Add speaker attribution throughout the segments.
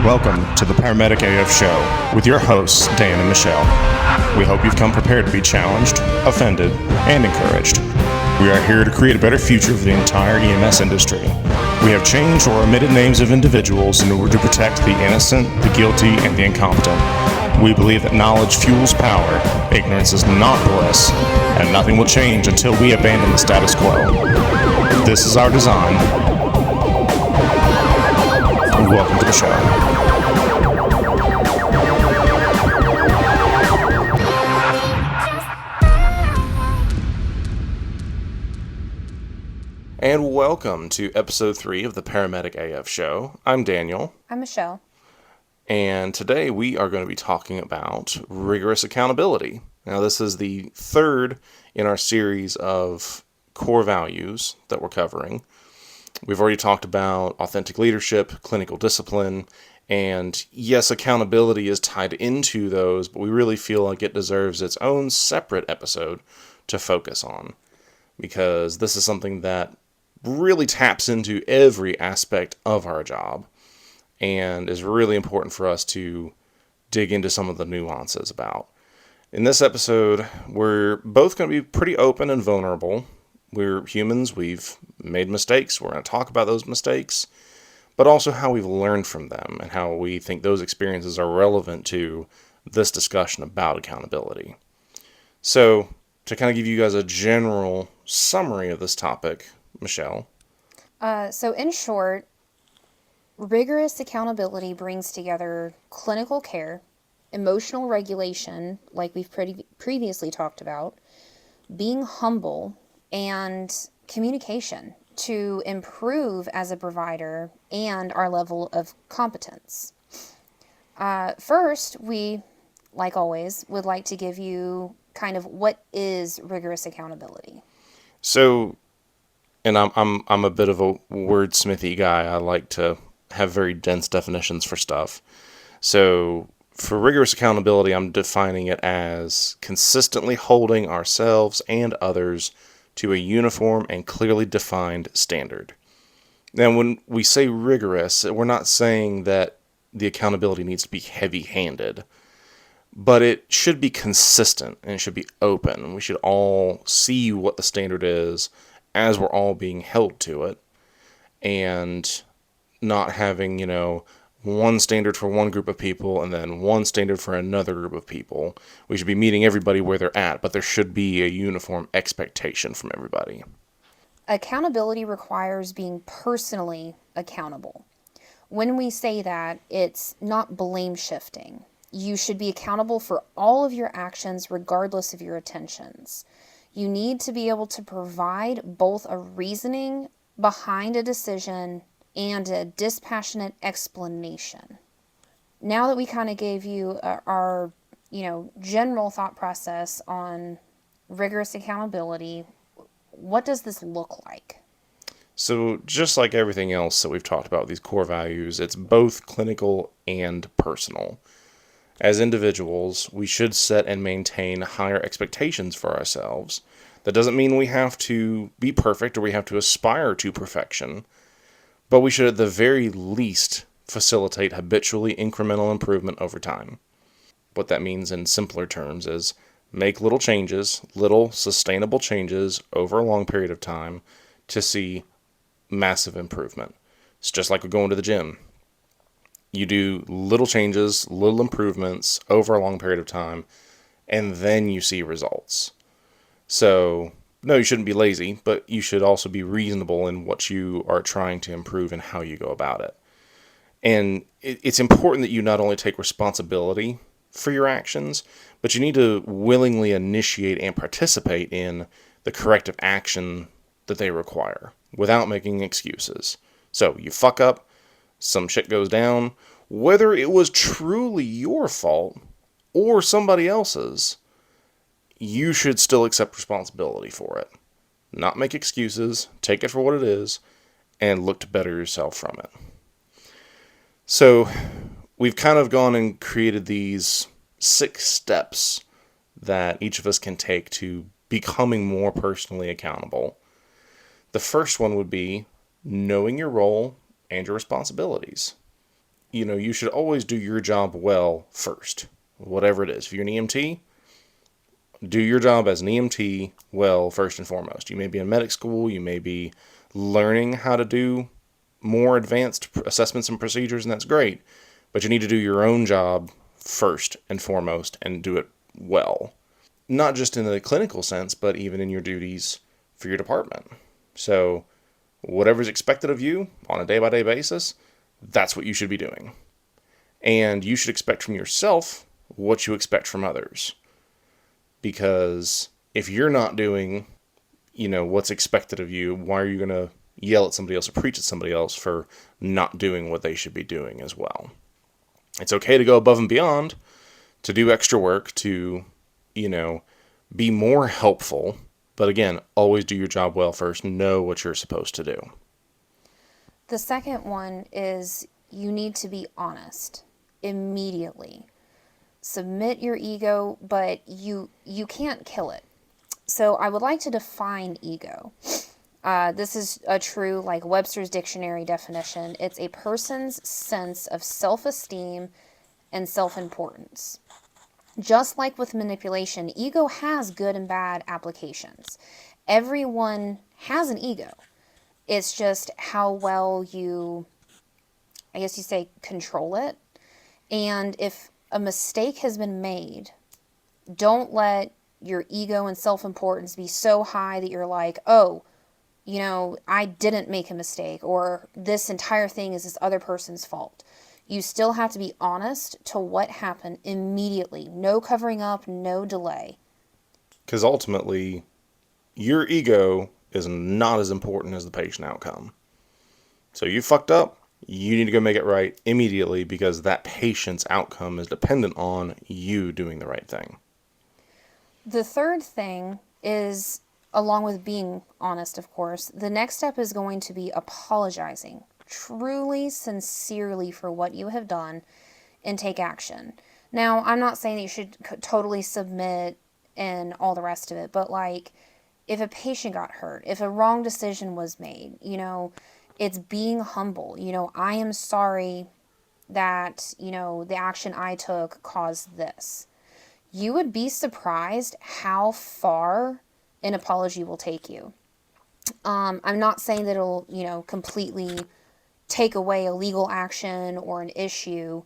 Speaker 1: Welcome to the Paramedic AF Show with your hosts, Dan and Michelle. We hope you've come prepared to be challenged, offended, and encouraged. We are here to create a better future for the entire EMS industry. We have changed or omitted names of individuals in order to protect the innocent, the guilty, and the incompetent. We believe that knowledge fuels power, ignorance is not bliss, and nothing will change until we abandon the status quo. This is our design. Welcome to the show. And welcome to episode 3 of the Paramedic AF Show. I'm Daniel.
Speaker 2: I'm Michelle.
Speaker 1: And today we are going to be talking about rigorous accountability. Now, this is the third in our series of core values that we're covering. We've already talked about authentic leadership, clinical discipline, and yes, accountability is tied into those, but we really feel like it deserves its own separate episode to focus on, because this is something that really taps into every aspect of our job and is really important for us to dig into some of the nuances about. In this episode, we're both going to be pretty open and vulnerable. We're humans, we've made mistakes, we're going to talk about those mistakes, but also how we've learned from them and how we think those experiences are relevant to this discussion about accountability. So, to kind of give you guys a general summary of this topic, Michelle.
Speaker 2: So in short, rigorous accountability brings together clinical care, emotional regulation, like we've previously talked about, being humble, and communication to improve as a provider and our level of competence. First, we, like always, would like to give you kind of what is rigorous accountability.
Speaker 1: So, and I'm a bit of a wordsmithy guy. I like to have very dense definitions for stuff. So, for rigorous accountability, I'm defining it as consistently holding ourselves and others to a uniform and clearly defined standard. Now, when we say rigorous, we're not saying that the accountability needs to be heavy-handed, but it should be consistent and it should be open. We should all see what the standard is as we're all being held to it, and not having, one standard for one group of people and then one standard for another group of people. We should be meeting everybody where they're at, but there should be a uniform expectation from everybody.
Speaker 2: Accountability requires being personally accountable. When we say that, it's not blame shifting. You should be accountable for all of your actions regardless of your intentions. You need to be able to provide both a reasoning behind a decision and a dispassionate explanation. Now that we kind of gave you our general thought process on rigorous accountability, what does this look like?
Speaker 1: So just like everything else that we've talked about, these core values, it's both clinical and personal. As individuals, we should set and maintain higher expectations for ourselves. That doesn't mean we have to be perfect or we have to aspire to perfection, but we should at the very least facilitate habitually incremental improvement over time. What that means in simpler terms is make little changes, little sustainable changes over a long period of time to see massive improvement. It's just like going to the gym. You do little changes, little improvements over a long period of time, and then you see results. So, no, you shouldn't be lazy, but you should also be reasonable in what you are trying to improve and how you go about it. And it's important that you not only take responsibility for your actions, but you need to willingly initiate and participate in the corrective action that they require without making excuses. So, you fuck up, some shit goes down, whether it was truly your fault or somebody else's, you should still accept responsibility for it. Not make excuses, take it for what it is, and look to better yourself from it. So, we've kind of gone and created these 6 steps that each of us can take to becoming more personally accountable. The first one would be knowing your role and your responsibilities. you should always do your job well first, whatever it is. If you're an EMT, do your job as an EMT well first and foremost. You may be in medic school, you may be learning how to do more advanced assessments and procedures, and that's great. But you need to do your own job first and foremost and do it well. Not just in the clinical sense, but even in your duties for your department. So, whatever's expected of you on a day by day basis, that's what you should be doing. And you should expect from yourself what you expect from others. Because if you're not doing, what's expected of you, why are you going to yell at somebody else or preach at somebody else for not doing what they should be doing as well? It's okay to go above and beyond, to do extra work, to, be more helpful. But again, always do your job well first. Know what you're supposed to do.
Speaker 2: The second one is you need to be honest immediately. Submit your ego, but you can't kill it. So I would like to define ego. This is a true, like Webster's dictionary definition. It's a person's sense of self-esteem and self-importance. Just like with manipulation, ego has good and bad applications. Everyone has an ego. It's just how well you, I guess you say, control it. And if a mistake has been made, don't let your ego and self-importance be so high that you're like, oh, I didn't make a mistake, or this entire thing is this other person's fault. You still have to be honest to what happened immediately. No covering up, no delay.
Speaker 1: Because ultimately, your ego is not as important as the patient outcome. So you fucked up, you need to go make it right immediately because that patient's outcome is dependent on you doing the right thing.
Speaker 2: The third thing is, along with being honest, of course, the next step is going to be apologizing truly, sincerely for what you have done and take action. Now, I'm not saying that you should totally submit and all the rest of it, but like if a patient got hurt, if a wrong decision was made, it's being humble. I am sorry that, the action I took caused this. You would be surprised how far an apology will take you. I'm not saying that it'll, completely take away a legal action or an issue,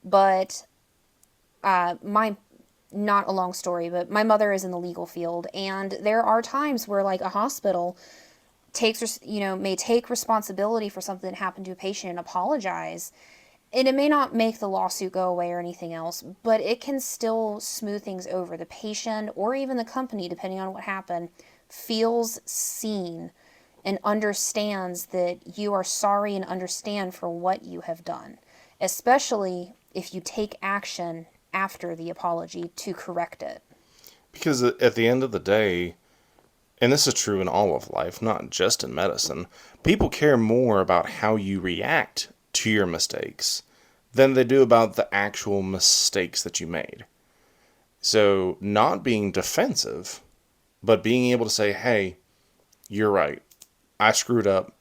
Speaker 2: but not a long story, but my mother is in the legal field, and there are times where like a hospital may take responsibility for something that happened to a patient and apologize. And it may not make the lawsuit go away or anything else, but it can still smooth things over. The patient or even the company, depending on what happened, feels seen and understands that you are sorry and understand for what you have done, especially if you take action after the apology to correct it.
Speaker 1: Because at the end of the day, and this is true in all of life, not just in medicine, people care more about how you react to your mistakes than they do about the actual mistakes that you made. So, not being defensive, but being able to say, hey, you're right. I screwed up.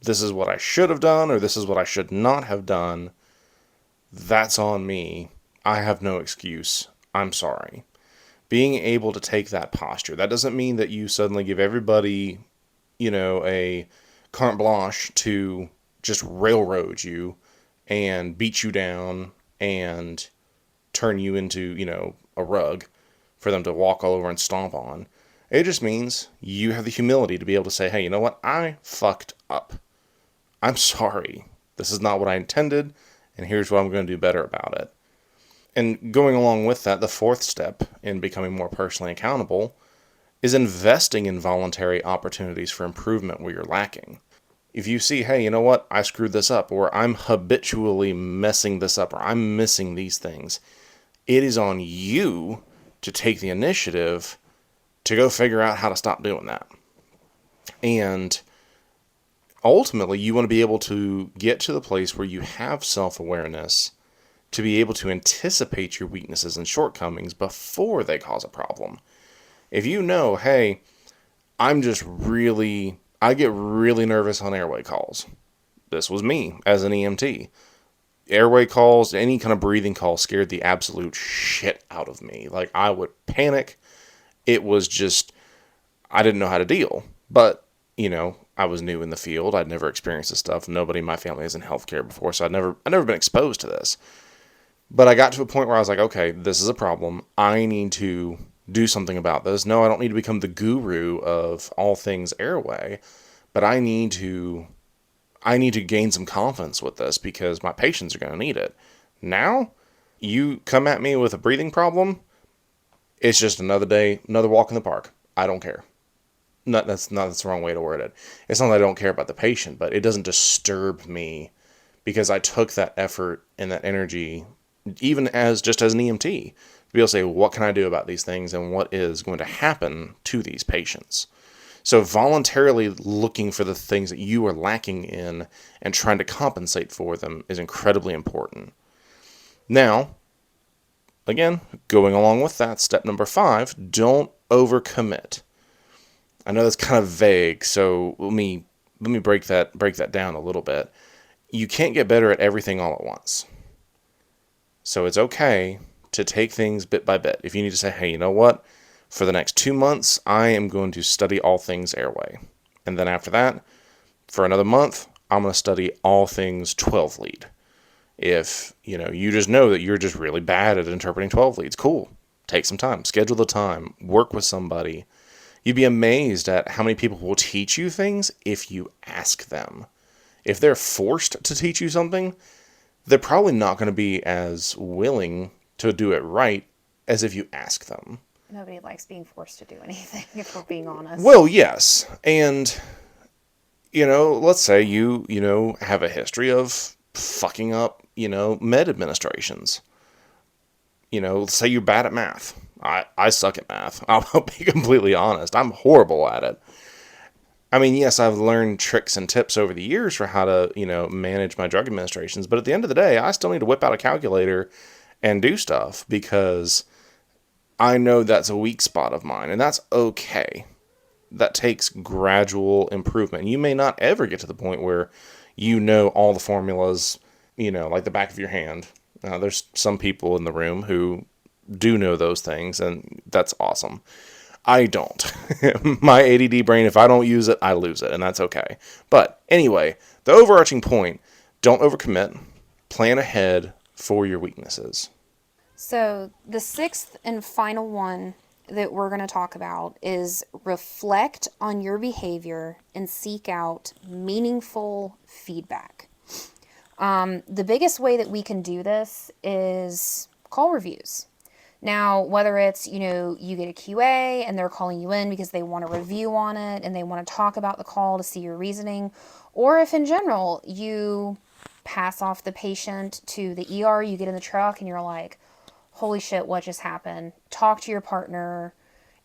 Speaker 1: This is what I should have done, or this is what I should not have done. That's on me. I have no excuse. I'm sorry. Being able to take that posture. That doesn't mean that you suddenly give everybody, a carte blanche to just railroad you and beat you down and turn you into, a rug for them to walk all over and stomp on. It just means you have the humility to be able to say, hey, you know what? I fucked up. I'm sorry. This is not what I intended, and here's what I'm going to do better about it. And going along with that, the fourth step in becoming more personally accountable is investing in voluntary opportunities for improvement where you're lacking. If you see, hey, you know what? I screwed this up, or I'm habitually messing this up, or I'm missing these things, it is on you to take the initiative to go figure out how to stop doing that. And ultimately, you want to be able to get to the place where you have self-awareness to be able to anticipate your weaknesses and shortcomings before they cause a problem. If you know, hey, I get really nervous on airway calls. This was me as an EMT. airway calls, any kind of breathing call scared the absolute shit out of me. Like, I would panic. It was just, I didn't know how to deal. But, I was new in the field. I'd never experienced this stuff. Nobody in my family is in healthcare before, so I'd never been exposed to this. But I got to a point where I was like, okay, this is a problem. I need to do something about this. No, I don't need to become the guru of all things airway, but I need to gain some confidence with this because my patients are going to need it. Now, you come at me with a breathing problem, it's just another day, another walk in the park. I don't care. That's the wrong way to word it. It's not that I don't care about the patient, but it doesn't disturb me because I took that effort and that energy, even as just as an EMT, to be able to say, what can I do about these things and what is going to happen to these patients? So voluntarily looking for the things that you are lacking in and trying to compensate for them is incredibly important. Now, again, going along with that, step number 5, don't overcommit. I know that's kind of vague, so let me break that down a little bit. You can't get better at everything all at once. So it's okay to take things bit by bit. If you need to say, hey, you know what? For the next 2 months, I am going to study all things airway. And then after that, for another month, I'm going to study all things 12 lead. If, you just know that you're just really bad at interpreting 12 leads, cool. Take some time, schedule the time, work with somebody. You'd be amazed at how many people will teach you things if you ask them. If they're forced to teach you something, they're probably not going to be as willing to do it right as if you ask them.
Speaker 2: Nobody likes being forced to do anything, if we're being honest.
Speaker 1: Well, yes. And, let's say you have a history of fucking up, med administrations. Say you're bad at math. I suck at math. I'll be completely honest. I'm horrible at it. I mean, yes, I've learned tricks and tips over the years for how to, manage my drug administrations. But at the end of the day, I still need to whip out a calculator and do stuff because I know that's a weak spot of mine. And that's okay. That takes gradual improvement. You may not ever get to the point where you know all the formulas, like the back of your hand. There's some people in the room who do know those things, and that's awesome. I don't. My ADD brain, if I don't use it, I lose it, and that's okay. But anyway, the overarching point, don't overcommit. Plan ahead for your weaknesses.
Speaker 2: So the 6th and final one that we're going to talk about is reflect on your behavior and seek out meaningful feedback. The biggest way that we can do this is call reviews. Now, whether it's, you get a QA and they're calling you in because they want a review on it and they want to talk about the call to see your reasoning, or if in general you pass off the patient to the ER, you get in the truck and you're like, holy shit, what just happened? Talk to your partner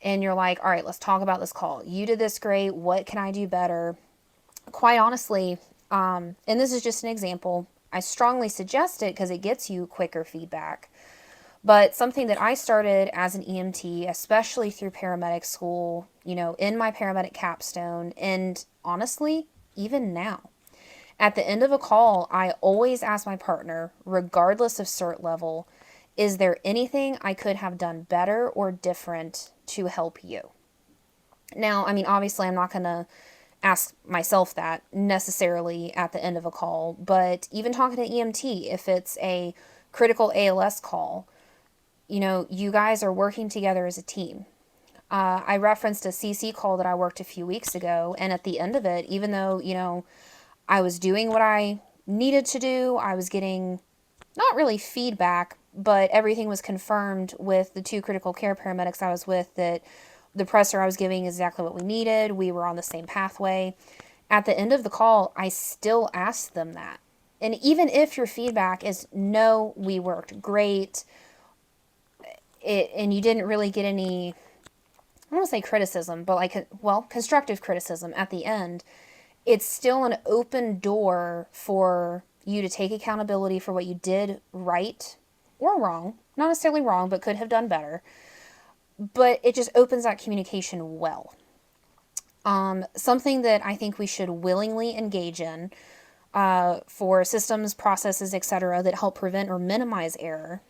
Speaker 2: and you're like, all right, let's talk about this call. You did this great. What can I do better? Quite honestly, and this is just an example, I strongly suggest it because it gets you quicker feedback. But something that I started as an EMT, especially through paramedic school, in my paramedic capstone, and honestly, even now, at the end of a call, I always ask my partner, regardless of cert level, is there anything I could have done better or different to help you? Now, I mean, obviously, I'm not going to ask myself that necessarily at the end of a call, but even talking to EMT, if it's a critical ALS call, you guys are working together as a team. I referenced a CC call that I worked a few weeks ago, and at the end of it, even though, I was doing what I needed to do, I was getting not really feedback, but everything was confirmed with the 2 critical care paramedics I was with that the pressure I was giving is exactly what we needed. We were on the same pathway. At the end of the call, I still asked them that. And even if your feedback is, no, we worked great, and you didn't really get any, I don't want to say criticism, but constructive criticism at the end, it's still an open door for you to take accountability for what you did right or wrong. Not necessarily wrong, but could have done better. But it just opens that communication well. Something that I think we should willingly engage in, for systems, processes, etc., that help prevent or minimize error.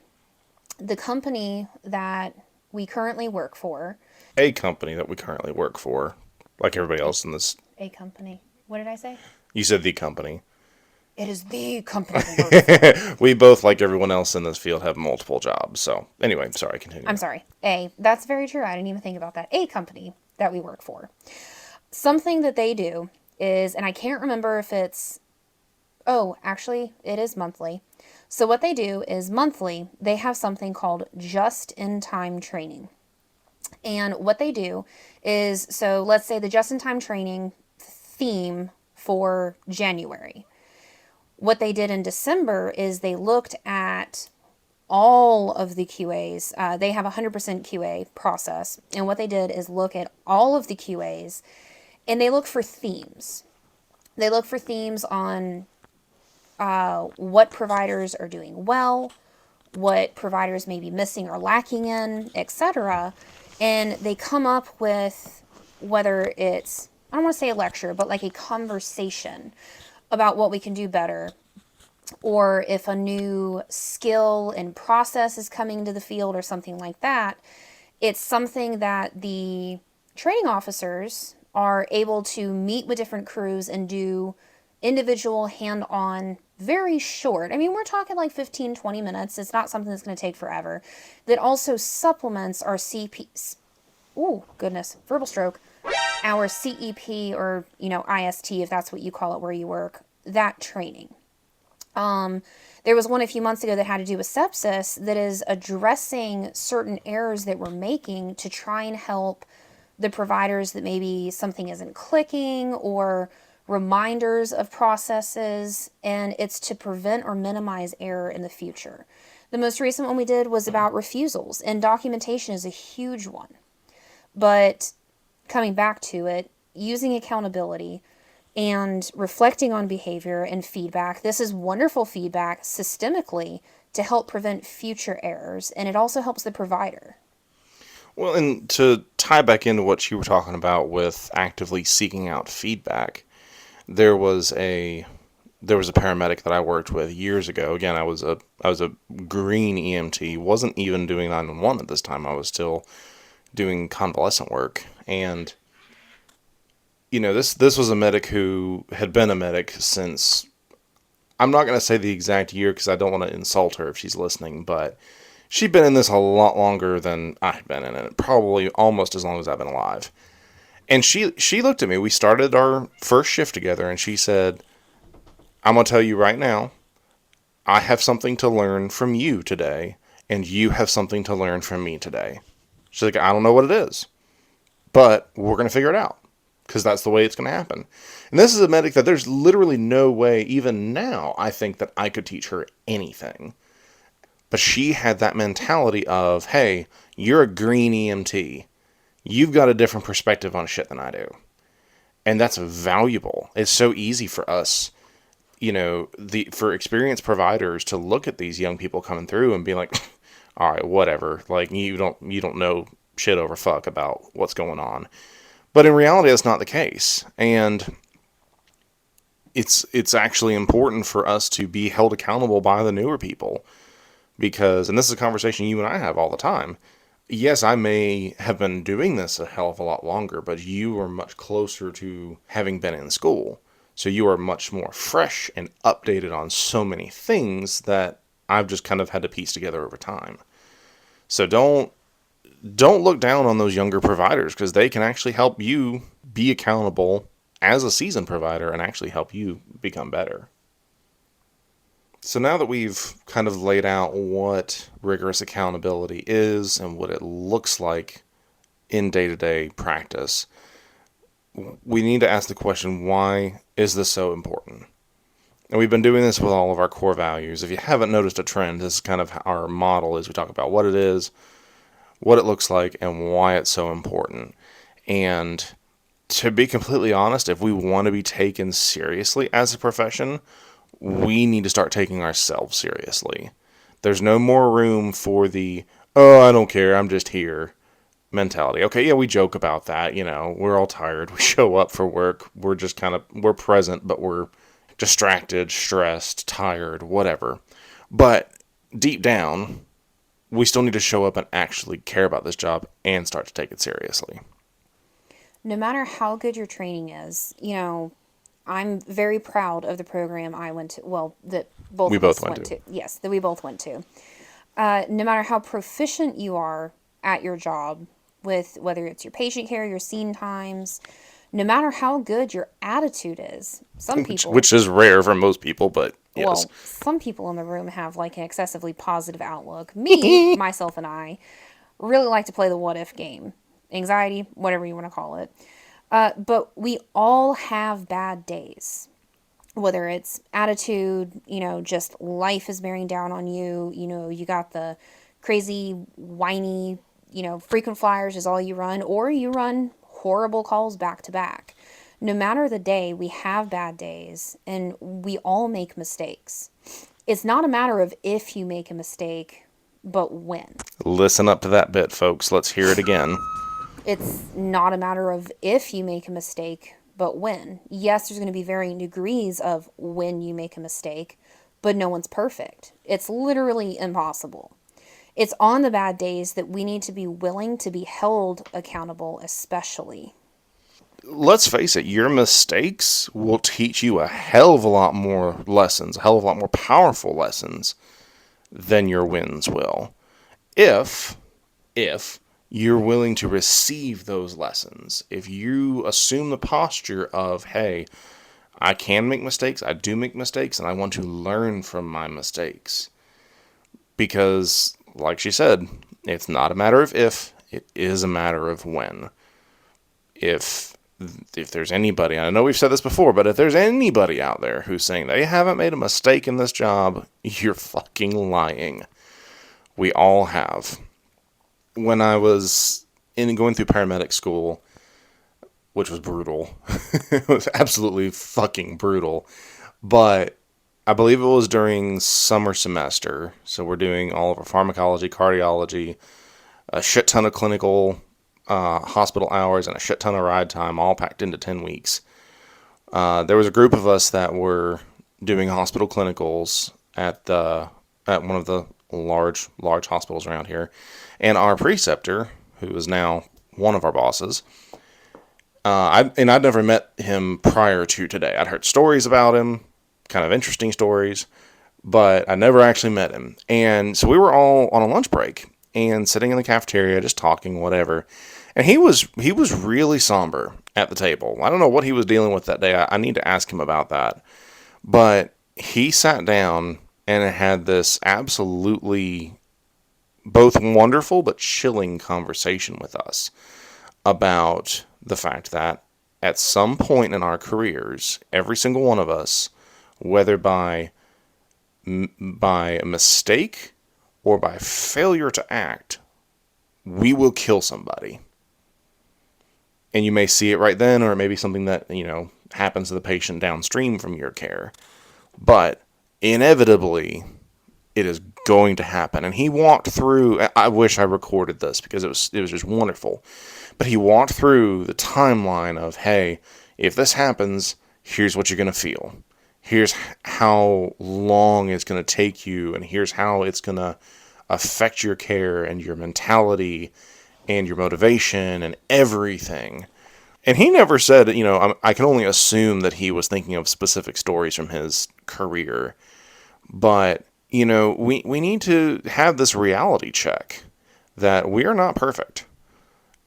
Speaker 2: The company that we currently work for,
Speaker 1: A company that we currently work for, like everybody
Speaker 2: a,
Speaker 1: else in this.
Speaker 2: a company. What did I say?
Speaker 1: You said the company.
Speaker 2: It is the company we work for.
Speaker 1: We both, like everyone else in this field, have multiple jobs. So, anyway, sorry,
Speaker 2: I'm
Speaker 1: continue.
Speaker 2: sorry. That's very true. I didn't even think about that. A company that we work for. Something that they do is, and I can't remember if it's, oh, actually, it is monthly. So, what they do is monthly, they have something called just in time training. And what they do is, so let's say the just in time training theme for January. What they did in December is they looked at all of the QAs. They have a 100% QA process. And what they did is look at all of the QAs and they look for themes. They look for themes on what providers are doing well, what providers may be missing or lacking in, etc. And they come up with, whether it's, I don't want to say a lecture, but like a conversation about what we can do better, or if a new skill and process is coming to the field or something like that. It's something that the training officers are able to meet with different crews and do individual hand-on, very short. I mean, we're talking like 15, 20 minutes. It's not something that's going to take forever. That also supplements our CP, oh goodness, verbal stroke, our CEP, or IST, if that's what you call it where you work, that training. There was one a few months ago that had to do with sepsis that is addressing certain errors that we're making to try and help the providers that maybe something isn't clicking, or reminders of processes, and it's to prevent or minimize error in the future. The most recent one we did was about refusals, and documentation is a huge one. But coming back to it, using accountability and reflecting on behavior and feedback. This is wonderful feedback systemically to help prevent future errors, and it also helps the provider.
Speaker 1: Well, and to tie back into what you were talking about with actively seeking out feedback, there was a paramedic that I worked with years ago. Again, I was a green EMT, wasn't even doing 911 at this time. I was still doing convalescent work, and this was a medic who had been a medic since, I'm not going to say the exact year because I don't want to insult her if she's listening, but she'd been in this a lot longer than I had been in it, probably almost as long as I've been alive. And she looked at me. We started our first shift together, and she said, "I'm going to tell you right now, I have something to learn from you today, and you have something to learn from me today." She's like, "I don't know what it is, but we're going to figure it out, because that's the way it's going to happen." And this is a medic that there's literally no way, even now, I think that I could teach her anything. But she had that mentality of, hey, you're a green EMT. You've got a different perspective on shit than I do. And that's valuable. It's so easy for us, for experienced providers to look at these young people coming through and be like, all right, whatever. Like, you don't know shit over fuck about what's going on. But in reality, that's not the case. And it's actually important for us to be held accountable by the newer people. Because, and this is a conversation you and I have all the time, yes, I may have been doing this a hell of a lot longer, but you are much closer to having been in school. So you are much more fresh and updated on so many things that I've just kind of had to piece together over time. So don't look down on those younger providers, because they can actually help you be accountable as a seasoned provider and actually help you become better. So now that we've kind of laid out what rigorous accountability is and what it looks like in day-to-day practice, we need to ask the question, why is this so important? And we've been doing this with all of our core values. If you haven't noticed a trend, this is kind of our model, is we talk about what it is, what it looks like, and why it's so important. And to be completely honest, if we want to be taken seriously as a profession, we need to start taking ourselves seriously. There's no more room for the, oh, I don't care, I'm just here mentality. Okay, yeah, we joke about that, we're all tired, we show up for work, we're present, but we're distracted, stressed, tired, whatever. But deep down, we still need to show up and actually care about this job and start to take it seriously.
Speaker 2: No matter how good your training is, I'm very proud of the program I went to. Well, that both
Speaker 1: We
Speaker 2: of
Speaker 1: both
Speaker 2: us
Speaker 1: went
Speaker 2: went
Speaker 1: to.
Speaker 2: to. Yes, that we both went to. No matter how proficient you are at your job, with whether it's your patient care, your scene times, no matter how good your attitude is, some people,
Speaker 1: Which is rare for most people, but yes.
Speaker 2: well, some people in the room have like an excessively positive outlook. Me, myself, and I really like to play the what if game. Anxiety, whatever you want to call it. But we all have bad days. Whether it's attitude, just life is bearing down on you, you got the crazy, whiny, frequent flyers is all you run, or you run horrible calls back to back. No matter the day, we have bad days and we all make mistakes. It's not a matter of if you make a mistake, but when.
Speaker 1: Listen up to that bit, folks. Let's hear it again.
Speaker 2: It's not a matter of if you make a mistake, but when. Yes, there's going to be varying degrees of when you make a mistake, but no one's perfect. It's literally impossible. It's on the bad days that we need to be willing to be held accountable, especially.
Speaker 1: Let's face it, your mistakes will teach you a hell of a lot more lessons, a hell of a lot more powerful lessons than your wins will. If you're willing to receive those lessons, if you assume the posture of, hey, I can make mistakes, I do make mistakes, and I want to learn from my mistakes. Because, like she said, it's not a matter of if, it is a matter of when. If there's anybody, I know we've said this before, but if there's anybody out there who's saying they haven't made a mistake in this job, you're fucking lying. We all have. When I was going through paramedic school, which was brutal, it was absolutely fucking brutal, but I believe it was during summer semester, so we're doing all of our pharmacology, cardiology, a shit ton of clinical hospital hours, and a shit ton of ride time, all packed into 10 weeks. There was a group of us that were doing hospital clinicals at one of the large hospitals around here, and our preceptor, who is now one of our bosses, I'd never met him prior to today. I'd heard stories about him, kind of interesting stories, but I never actually met him. And so we were all on a lunch break and sitting in the cafeteria, just talking, whatever. And he was really somber at the table. I don't know what he was dealing with that day. I need to ask him about that. But he sat down and had this absolutely both wonderful but chilling conversation with us about the fact that at some point in our careers, every single one of us, whether by a mistake or by failure to act, we will kill somebody. And you may see it right then, or it may be something that, happens to the patient downstream from your care. But inevitably, it is going to happen. And he walked through, I wish I recorded this because it was just wonderful. But he walked through the timeline of, hey, if this happens, here's what you're going to feel. Here's how long it's going to take you, and here's how it's going to affect your care and your mentality and your motivation and everything. And he never said, I can only assume that he was thinking of specific stories from his career. But, we need to have this reality check that we are not perfect.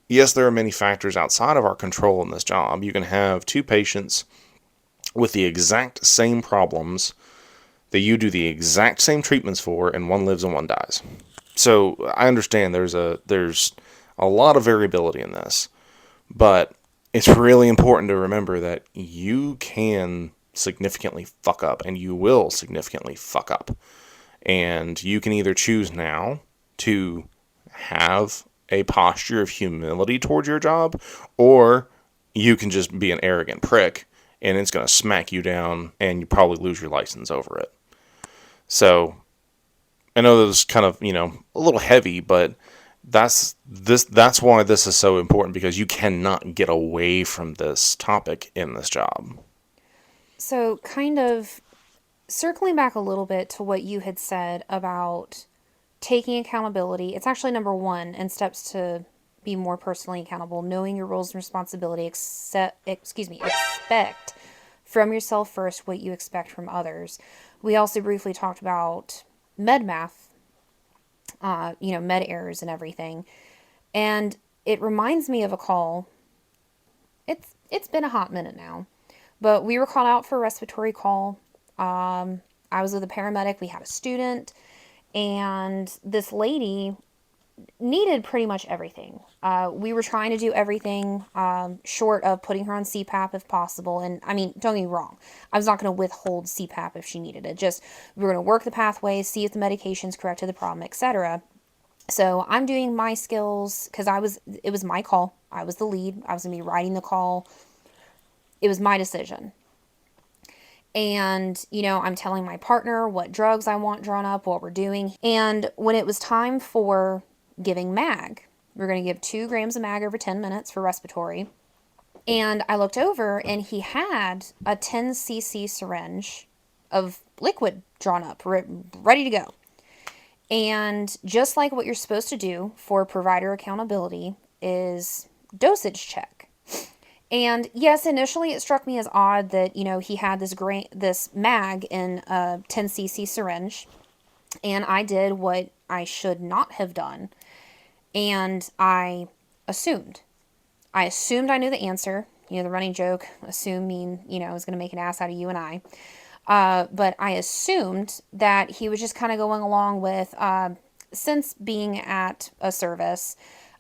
Speaker 1: Yes, there are many factors outside of our control in this job. You can have two patients with the exact same problems that you do the exact same treatments for, and one lives and one dies. So I understand there's a lot of variability in this, but it's really important to remember that you can significantly fuck up, and you will significantly fuck up. And you can either choose now to have a posture of humility towards your job, or you can just be an arrogant prick, and it's going to smack you down, and you probably lose your license over it. So I know that was kind of, a little heavy, but that's why this is so important, because you cannot get away from this topic in this job.
Speaker 2: So, kind of circling back a little bit to what you had said about taking accountability, it's actually number one in steps to be more personally accountable, knowing your roles and responsibility, expect from yourself first what you expect from others. We also briefly talked about med math, med errors and everything. And it reminds me of a call. It's been a hot minute now, but we were called out for a respiratory call. I was with a paramedic. We had a student, and this lady needed pretty much everything. We were trying to do everything short of putting her on CPAP if possible. And I mean, don't get me wrong, I was not going to withhold CPAP if she needed it. Just we were going to work the pathways, see if the medication's corrected the problem, etc. So I'm doing my skills because it was my call. I was the lead. I was going to be writing the call. It was my decision. And, I'm telling my partner what drugs I want drawn up, what we're doing. And when it was time for giving MAG, we're going to give 2 grams of MAG over 10 minutes for respiratory. And I looked over and he had a 10 cc syringe of liquid drawn up, ready to go. And just like what you're supposed to do for provider accountability is dosage check. And yes, initially it struck me as odd that, he had this mag in a 10 cc syringe. And I did what I should not have done. And I assumed. I assumed I knew the answer. The running joke, assume mean, I was going to make an ass out of you and I. But I assumed that he was just kind of going along with, since being at a service,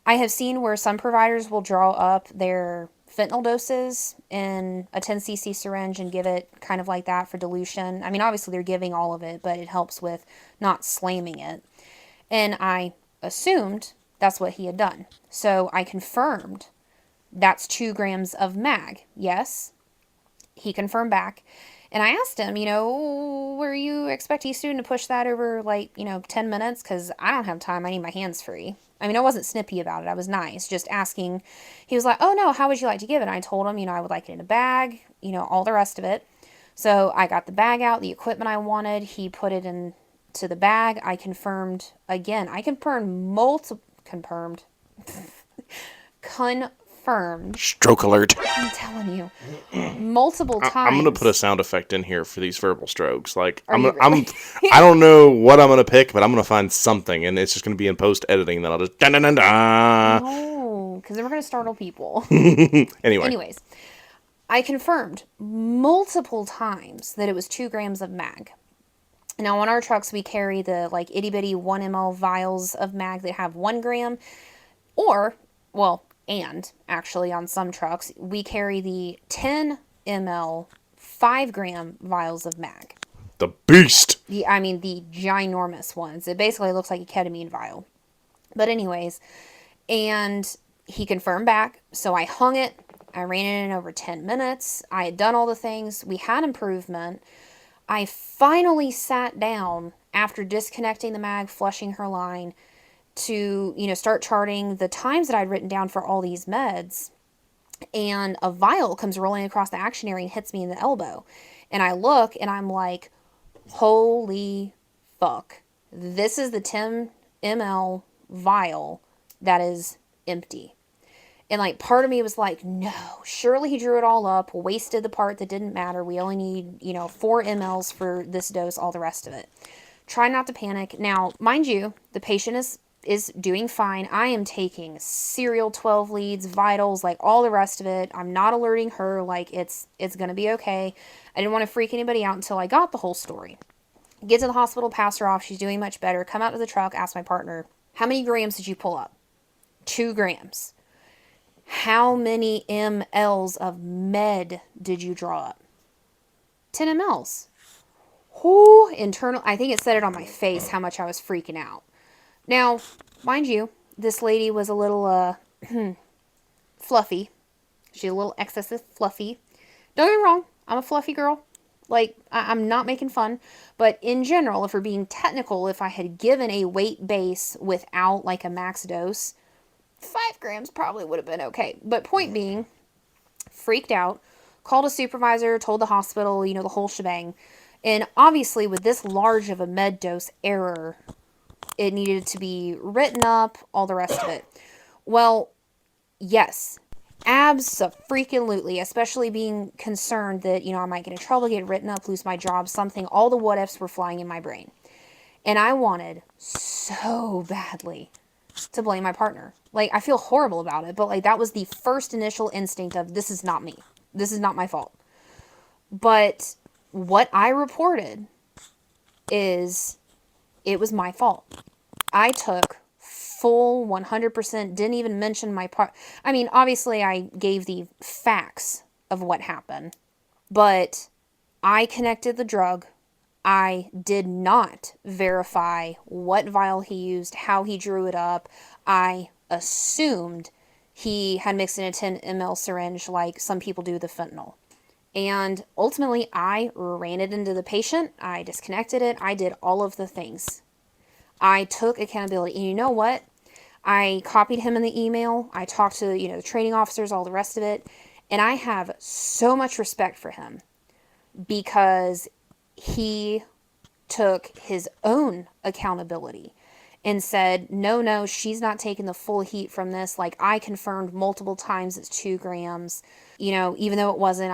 Speaker 2: I have seen where some providers will draw up their fentanyl doses in a 10 cc syringe and give it kind of like that for dilution. I mean, obviously they're giving all of it, but it helps with not slamming it. And I assumed that's what he had done. So I confirmed that's 2 grams of mag. Yes, he confirmed back. And I asked him, were you expecting a student to push that over 10 minutes? Because I don't have time. I need my hands free. I mean, I wasn't snippy about it. I was nice, just asking. He was like, oh no, how would you like to give it? And I told him, I would like it in a bag, all the rest of it. So I got the bag out, the equipment I wanted. He put it into the bag. I confirmed again. I confirmed
Speaker 1: Stroke alert.
Speaker 2: I'm telling you, multiple
Speaker 1: I'm
Speaker 2: times.
Speaker 1: gonna put a sound effect in here for these verbal strokes. Like
Speaker 2: Are you really?
Speaker 1: I don't know what I'm gonna pick, but I'm gonna find something, and it's just gonna be in post editing. Then I'll just da da da da.
Speaker 2: No, because then we're gonna startle people.
Speaker 1: Anyway,
Speaker 2: Anyways, I confirmed multiple times that it was 2 grams of mag. Now on our trucks we carry the itty bitty 1 ml vials of mag that have 1 gram, and actually on some trucks we carry the 10 ml 5 gram vials of mag.
Speaker 1: the beast.
Speaker 2: The ginormous ones. It basically looks like a ketamine vial. But anyways, and he confirmed back, so I hung it. I ran it in over 10 minutes. I had done all the things. We had improvement. I finally sat down after disconnecting the mag, flushing her line, to, start charting the times that I'd written down for all these meds. And a vial comes rolling across the action area and hits me in the elbow. And I look and I'm like, holy fuck. This is the 10 ml vial that is empty. And part of me was like, no, surely he drew it all up, wasted the part that didn't matter. We only need, 4 mLs for this dose, all the rest of it. Try not to panic. Now, mind you, the patient is doing fine. I am taking serial 12 leads, vitals, all the rest of it. I'm not alerting her. It's going to be okay. I didn't want to freak anybody out until I got the whole story. Get to the hospital, pass her off. She's doing much better. Come out to the truck, ask my partner, how many grams did you pull up? 2 grams. How many mLs of med did you draw up? 10 mLs. Whoo, internal. I think it said it on my face how much I was freaking out. Now, mind you, this lady was a little fluffy. She's a little excessive fluffy. Don't get me wrong, I'm a fluffy girl. I'm not making fun. But in general, if we're being technical, if I had given a weight base without a max dose, 5 grams probably would have been okay. But point being, freaked out, called a supervisor, told the hospital, the whole shebang. And obviously, with this large of a med dose error, it needed to be written up, all the rest of it. Well, yes, abso-freaking-lutely, especially being concerned that, I might get in trouble, get written up, lose my job, something. All the what ifs were flying in my brain. And I wanted so badly to blame my partner. Like, I feel horrible about it, but like that was the first initial instinct of this is not me. This is not my fault. But what I reported is it was my fault. I took full 100%, didn't even mention my part. I mean, obviously I gave the facts of what happened, but I connected the drug. I did not verify what vial he used, how he drew it up. I assumed he had mixed in a 10 ml syringe like some people do the fentanyl. And ultimately, I ran it into the patient. I disconnected it. I did all of the things. I took accountability. And you know what? I copied him in the email. I talked to, the training officers, all the rest of it. And I have so much respect for him because he took his own accountability and said, no, she's not taking the full heat from this. Like, I confirmed multiple times it's 2 grams. Even though it wasn't,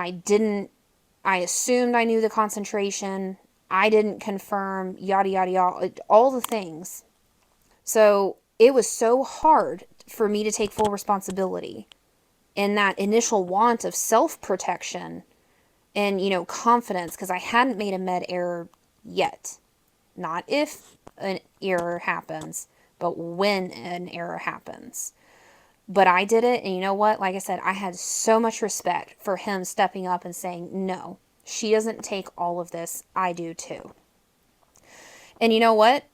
Speaker 2: I assumed I knew the concentration. I didn't confirm, yada, yada, yada, all the things. So it was so hard for me to take full responsibility. And that initial want of self-protection and, confidence, because I hadn't made a med error yet. Not if an error happens, but when an error happens. But I did it, and you know what? Like I said, I had so much respect for him stepping up and saying, no, she doesn't take all of this. I do too. And you know what?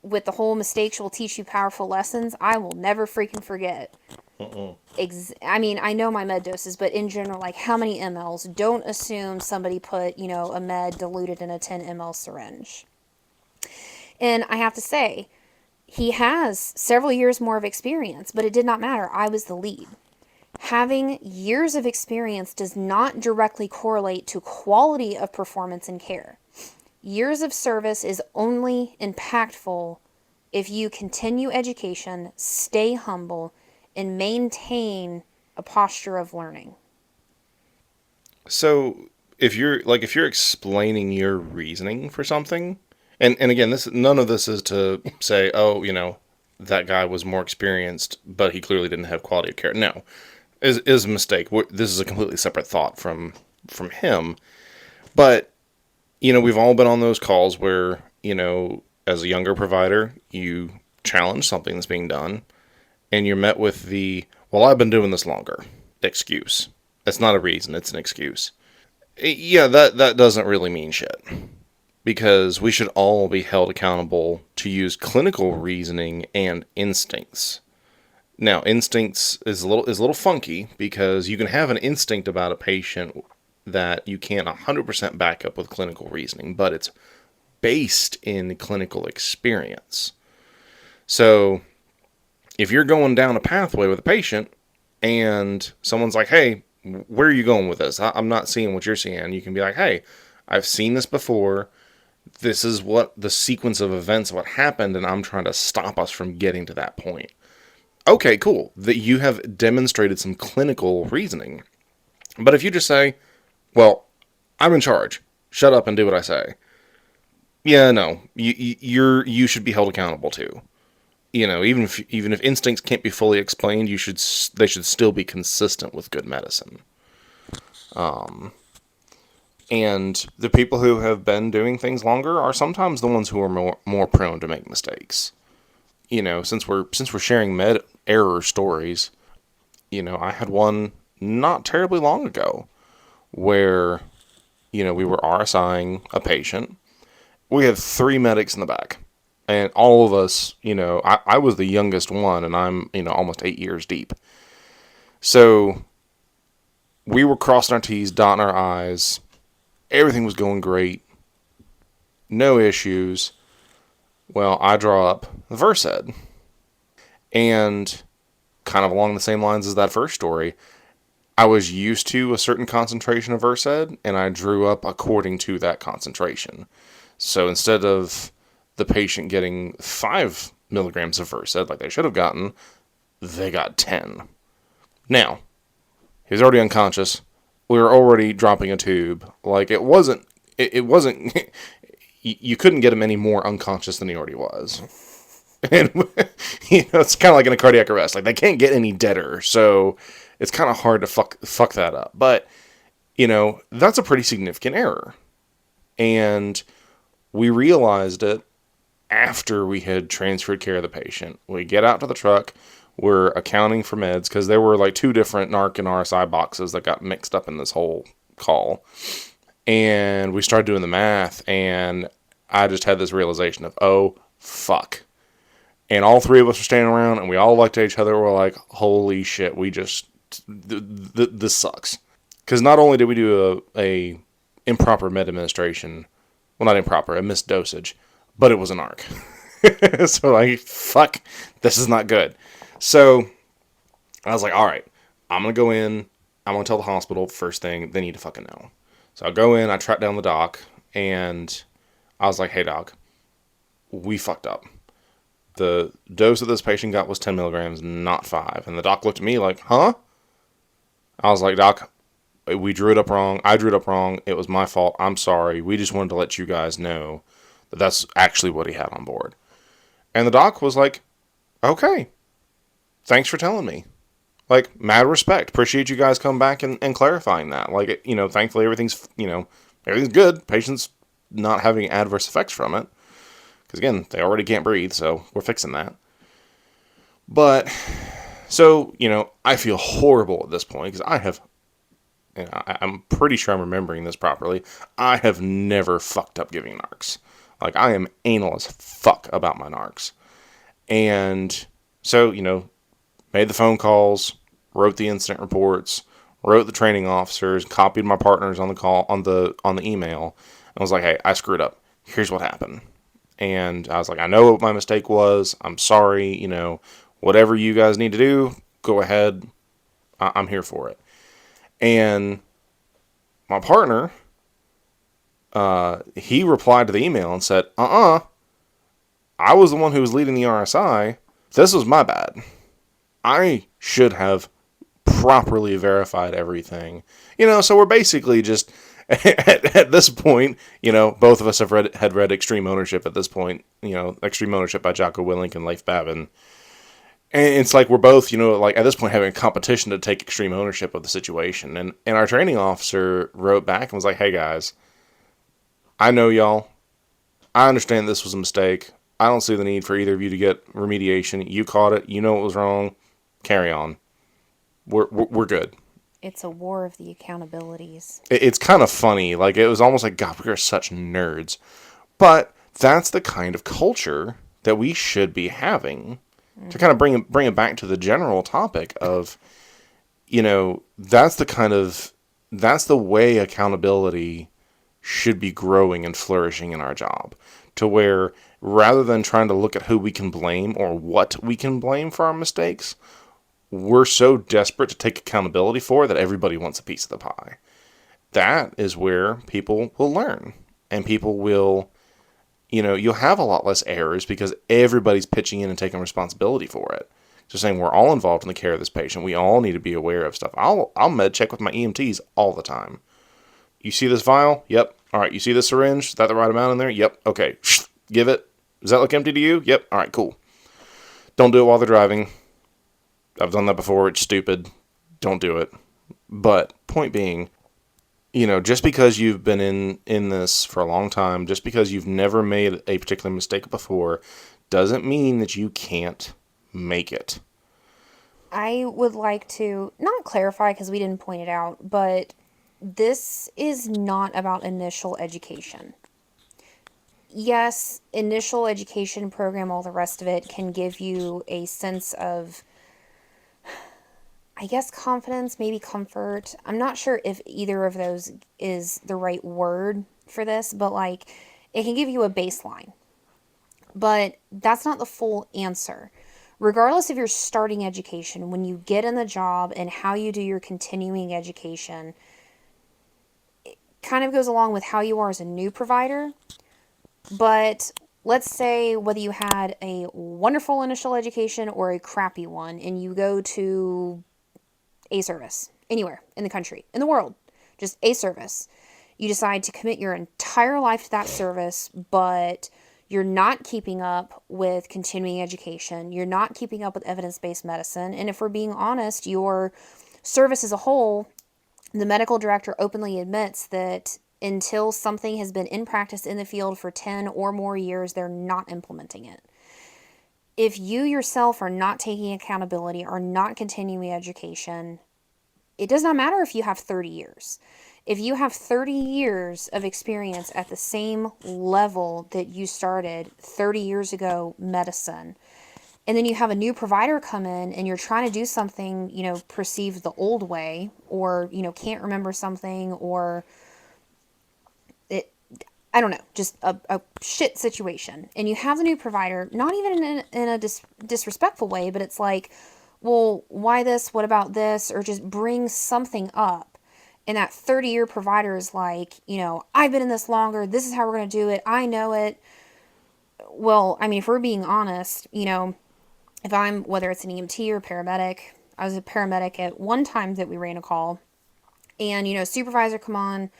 Speaker 2: With the whole mistakes will teach you powerful lessons, I will never freaking forget. I mean, I know my med doses, but in general, like how many mLs? Don't assume somebody put, a med diluted in a 10 ml syringe. And I have to say, he has several years more of experience, but it did not matter. I was the lead. Having years of experience does not directly correlate to quality of performance and care. Years of service is only impactful if you continue education, stay humble, and maintain a posture of learning.
Speaker 1: So if you're explaining your reasoning for something, and again, none of this is to say, oh, that guy was more experienced, but he clearly didn't have quality of care. No, is a mistake. This is a completely separate thought from him. But we've all been on those calls where as a younger provider, you challenge something that's being done, and you're met with the, well, I've been doing this longer excuse. That's not a reason, it's an excuse. Yeah, that doesn't really mean shit. Because we should all be held accountable to use clinical reasoning and instincts. Now, instincts is a little funky because you can have an instinct about a patient that you can't 100% back up with clinical reasoning, but it's based in clinical experience. So, if you're going down a pathway with a patient and someone's like, hey, where are you going with this? I'm not seeing what you're seeing. You can be like, hey, I've seen this before. This is what the sequence of events, what happened, and I'm trying to stop us from getting to that point. Okay, cool. That you have demonstrated some clinical reasoning. But if you just say, well, I'm in charge. Shut up and do what I say. Yeah, no. You should be held accountable too. Even if instincts can't be fully explained, they should still be consistent with good medicine. And the people who have been doing things longer are sometimes the ones who are more prone to make mistakes. Since we're sharing med error stories, I had one not terribly long ago where, we were RSIing a patient. We had 3 medics in the back. And all of us, I was the youngest one, and I'm, almost 8 years deep. So we were crossing our T's, dotting our I's. Everything was going great. No issues. Well, I draw up the Versed. And kind of along the same lines as that first story, I was used to a certain concentration of Versed, and I drew up according to that concentration. So instead of the patient getting 5 milligrams of Versed like they should have gotten, they got 10. Now, he was already unconscious. We were already dropping a tube. Like, it wasn't, you couldn't get him any more unconscious than he already was. And, it's kind of like in a cardiac arrest. Like, they can't get any deader. So it's kind of hard to fuck that up. But, that's a pretty significant error. And we realized it after we had transferred care of the patient. We get out to the truck. We're accounting for meds because there were like 2 different NARC and RSI boxes that got mixed up in this whole call. And we started doing the math, and I just had this realization of, oh, fuck. And all 3 of us were standing around, and we all looked at each other. We're like, holy shit, this sucks. Because not only did we do a improper med administration, well, not improper, a missed dosage, but it was an ARC. So, like, fuck, this is not good. So, I was like, all right, I'm going to go in, I'm going to tell the hospital first thing, they need to fucking know. So, I go in, I track down the doc, and I was like, hey, doc, we fucked up. The dose that this patient got was 10 milligrams, not 5. And the doc looked at me like, huh? I was like, doc, we drew it up wrong. I drew it up wrong. It was my fault. I'm sorry. We just wanted to let you guys know that that's actually what he had on board. And the doc was like, okay, thanks for telling me. Like, mad respect. Appreciate you guys coming back and clarifying that. Like, thankfully everything's good. Patient's not having adverse effects from it. Because, again, they already can't breathe, so we're fixing that. But, so, I feel horrible at this point because I have, I'm pretty sure I'm remembering this properly. I have never fucked up giving narcs. Like, I am anal as fuck about my narcs. And so, made the phone calls, wrote the incident reports, wrote the training officers, copied my partners on the call, on the email, and was like, hey, I screwed up. Here's what happened. And I was like, I know what my mistake was. I'm sorry. Whatever you guys need to do, go ahead. I'm here for it. And my partner, he replied to the email and said, I was the one who was leading the RSI. This was my bad. I should have properly verified everything. So we're basically just, at this point, both of us had read Extreme Ownership at this point, Extreme Ownership by Jocko Willink and Leif Babin. And it's like we're both, like at this point having a competition to take extreme ownership of the situation. And our training officer wrote back and was like, hey guys, I know y'all. I understand this was a mistake. I don't see the need for either of you to get remediation. You caught it. You know what was wrong. Carry on. We're good.
Speaker 2: It's a war of the accountabilities.
Speaker 1: It's kind of funny. Like, it was almost like, God, we are such nerds. But that's the kind of culture that we should be having to kind of bring it back to the general topic of, that's the way accountability should be growing and flourishing in our job. To where, rather than trying to look at who we can blame or what we can blame for our mistakes, we're so desperate to take accountability for that everybody wants a piece of the pie. That is where people will learn. And people will, you'll have a lot less errors because everybody's pitching in and taking responsibility for it. So saying we're all involved in the care of this patient. We all need to be aware of stuff. I'll med check with my EMTs all the time. You see this vial? Yep. All right. You see this syringe? Is that the right amount in there? Yep. Okay. Give it. Does that look empty to you? Yep. All right, cool. Don't do it while they're driving. I've done that before. It's stupid. Don't do it. But point being, just because you've been in this for a long time, just because you've never made a particular mistake before, doesn't mean that you can't make it.
Speaker 2: I would like to not clarify because we didn't point it out, but this is not about initial education. Yes, initial education program, all the rest of it can give you a sense of, I guess, confidence, maybe comfort. I'm not sure if either of those is the right word for this, but like it can give you a baseline. But that's not the full answer. regardless of your starting education, when you get in the job and how you do your continuing education, it kind of goes along with how you are as a new provider. But let's say whether you had a wonderful initial education or a crappy one, and you go to a service anywhere in the country, in the world, just a service. You decide to commit your entire life to that service, but you're not keeping up with continuing education. You're not keeping up with evidence based medicine. And if we're being honest, your service as a whole, the medical director openly admits that until something has been in practice in the field for 10 or more years, they're not implementing it. If you yourself are not taking accountability, are not continuing education, it does not matter if you have 30 years. If you have 30 years of experience at the same level that you started 30 years ago, medicine, and then you have a new provider come in and you're trying to do something, perceived the old way, or, can't remember something, or it, I don't know, just a shit situation. And you have the new provider, not even in a disrespectful way, but it's like, well, why this? What about this? Or just bring something up. And that 30-year provider is like, I've been in this longer. This is how we're going to do it. I know it. Well, I mean, if we're being honest, if I'm, whether it's an EMT or paramedic, I was a paramedic at one time that we ran a call, and, supervisor come on,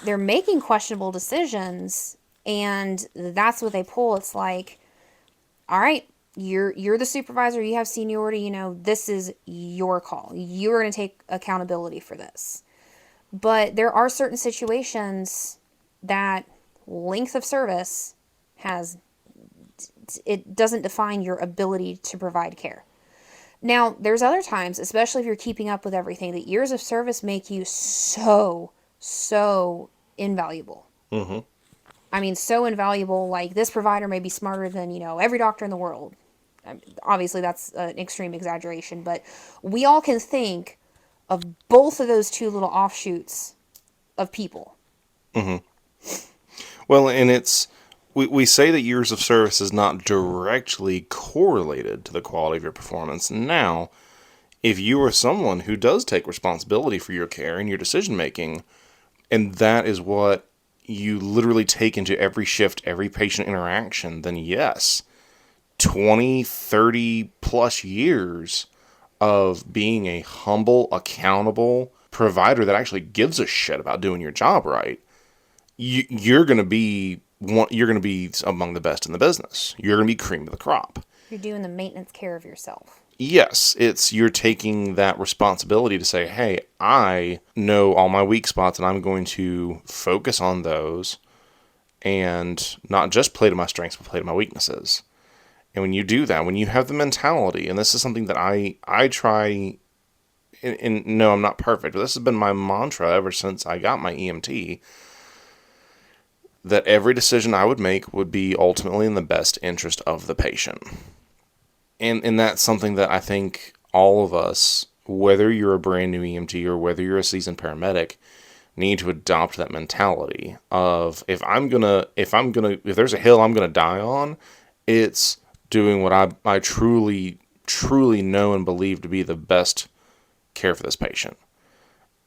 Speaker 2: they're making questionable decisions, and that's what they pull. It's like, all right, you're the supervisor, you have seniority, this is your call. You're going to take accountability for this. But there are certain situations that length of service it doesn't define your ability to provide care. Now, there's other times, especially if you're keeping up with everything, that years of service make you so invaluable.
Speaker 1: Mm-hmm.
Speaker 2: I mean, so invaluable, like this provider may be smarter than, every doctor in the world. Obviously, that's an extreme exaggeration, but we all can think of both of those two little offshoots of people.
Speaker 1: Mm-hmm. Well, and we say that years of service is not directly correlated to the quality of your performance. Now, if you are someone who does take responsibility for your care and your decision making, and that is what you literally take into every shift, every patient interaction, then yes, 20, 30 plus years of being a humble, accountable provider that actually gives a shit about doing your job right, you're going to be among the best in the business. You're going to be cream of the crop.
Speaker 2: You're doing the maintenance care of yourself.
Speaker 1: Yes, you're taking that responsibility to say, hey, I know all my weak spots and I'm going to focus on those and not just play to my strengths, but play to my weaknesses. And when you do that, when you have the mentality, and this is something that I try, and no, I'm not perfect, but this has been my mantra ever since I got my EMT, that every decision I would make would be ultimately in the best interest of the patient. And that's something that I think all of us, whether you're a brand new EMT or whether you're a seasoned paramedic, need to adopt that mentality of if there's a hill I'm gonna die on, it's doing what I truly know and believe to be the best care for this patient.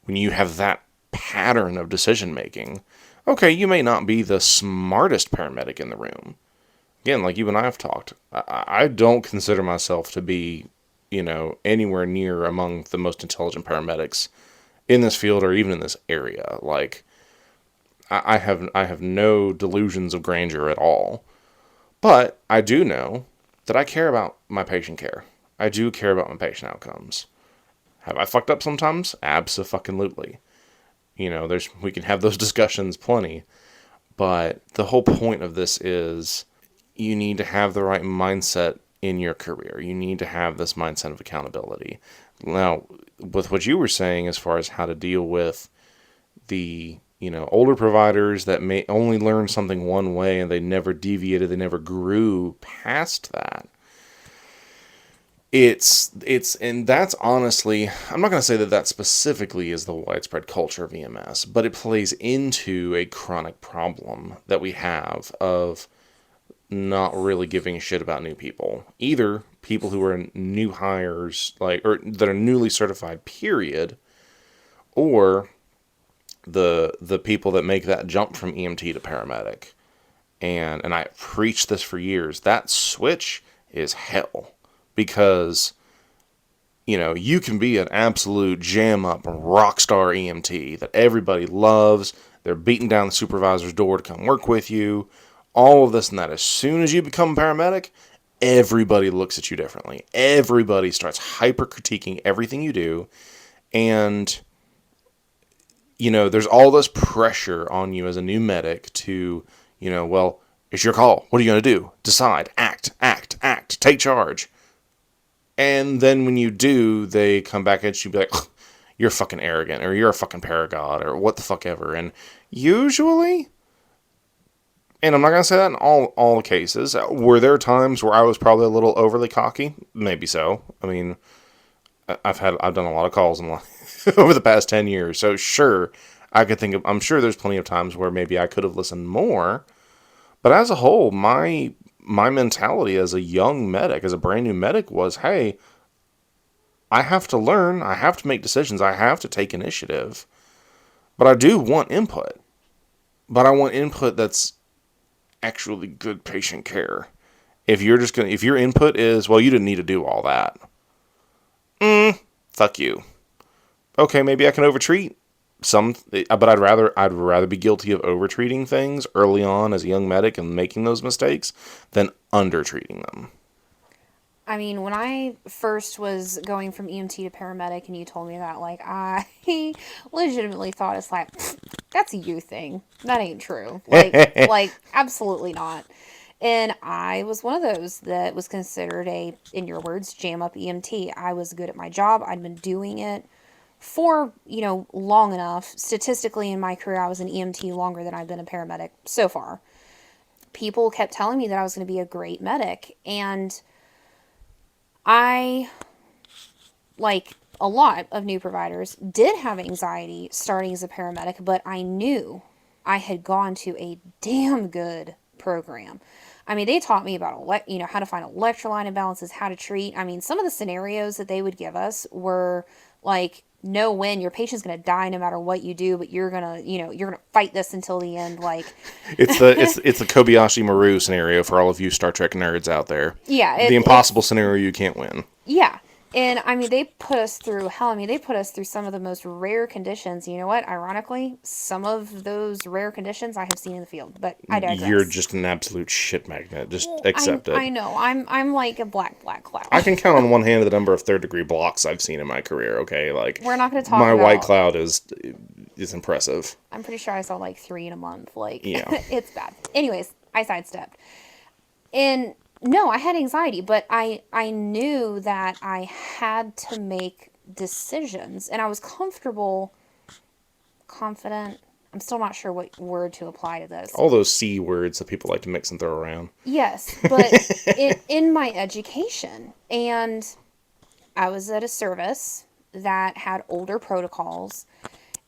Speaker 1: When you have that pattern of decision making, okay, you may not be the smartest paramedic in the room. Again, like you and I have talked, I don't consider myself to be, anywhere near among the most intelligent paramedics in this field or even in this area. Like, I have no delusions of grandeur at all. But I do know that I care about my patient care. I do care about my patient outcomes. Have I fucked up sometimes? Abso-fucking-lutely. We can have those discussions plenty. But the whole point of this is you need to have the right mindset in your career. You need to have this mindset of accountability. Now, with what you were saying as far as how to deal with the, older providers that may only learn something one way and they never deviated, they never grew past that. And that's honestly, I'm not going to say that specifically is the widespread culture of EMS, but it plays into a chronic problem that we have of not really giving a shit about new people, either people who are new hires, like, or that are newly certified, period, or the people that make that jump from EMT to paramedic. And I preached this for years. That switch is hell, because you can be an absolute jam up rock star EMT that everybody loves. They're beating down the supervisor's door to come work with you. All of this and that. As soon as you become a paramedic, everybody looks at you differently. Everybody starts hyper critiquing everything you do. And, there's all this pressure on you as a new medic to, well, it's your call. What are you going to do? Decide. Act, act, act. Take charge. And then when you do, they come back at you and be like, you're fucking arrogant, or you're a fucking paragod, or what the fuck ever. And usually, and I'm not going to say that in all the cases, were there times where I was probably a little overly cocky? Maybe so. I mean, I've done a lot of calls over the past 10 years. So sure, I'm sure there's plenty of times where maybe I could have listened more. But as a whole, my mentality as a young medic, as a brand new medic, was, hey, I have to learn, I have to make decisions, I have to take initiative. But I do want input. But I want input that's actually good patient care. If your input is, well, you didn't need to do all that. Fuck you. Okay, maybe I can overtreat but I'd rather be guilty of overtreating things early on as a young medic and making those mistakes than undertreating them.
Speaker 2: I mean, when I first was going from EMT to paramedic and you told me that, like, I legitimately thought, it's like, that's a you thing. That ain't true. Like, absolutely not. And I was one of those that was considered in your words, jam up EMT. I was good at my job. I'd been doing it for, long enough. Statistically in my career, I was an EMT longer than I've been a paramedic so far. People kept telling me that I was going to be a great medic. And I, like a lot of new providers, did have anxiety starting as a paramedic, but I knew I had gone to a damn good program. I mean, they taught me about, how to find electrolyte imbalances, how to treat. I mean, some of the scenarios that they would give us were like, know when your patient's going to die no matter what you do, but you're going to, you're going to fight this until the end. Like,
Speaker 1: it's the Kobayashi Maru scenario for all of you Star Trek nerds out there.
Speaker 2: Yeah.
Speaker 1: The impossible scenario you can't win.
Speaker 2: Yeah. And I mean, they put us through hell. I mean, they put us through some of the most rare conditions. You know what? Ironically, some of those rare conditions I have seen in the field, but I digress.
Speaker 1: You're just an absolute shit magnet. Just accept it.
Speaker 2: I know. I'm like a black cloud.
Speaker 1: I can count on one hand the number of third-degree blocks I've seen in my career, okay? Like,
Speaker 2: we're not going to talk
Speaker 1: my
Speaker 2: about...
Speaker 1: white cloud is impressive.
Speaker 2: I'm pretty sure I saw like 3 in a month. Like,
Speaker 1: yeah.
Speaker 2: It's bad. Anyways, I sidestepped. And... no, I had anxiety, but I knew that I had to make decisions, and I was confident. I'm still not sure what word to apply to this.
Speaker 1: All those C words that people like to mix and throw around.
Speaker 2: Yes, but in my education, and I was at a service that had older protocols,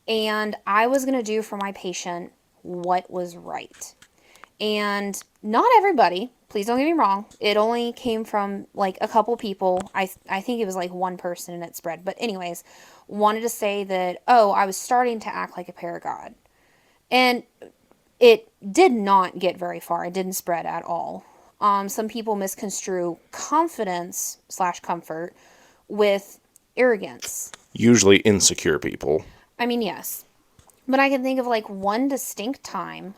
Speaker 2: and I was going to do for my patient what was right. And not everybody, please don't get me wrong, it only came from like a couple people. I think it was like one person and it spread. But anyways, wanted to say that, I was starting to act like a paragod. And it did not get very far. It didn't spread at all. Some people misconstrue confidence / comfort with arrogance.
Speaker 1: Usually insecure people.
Speaker 2: I mean, yes. But I can think of like one distinct time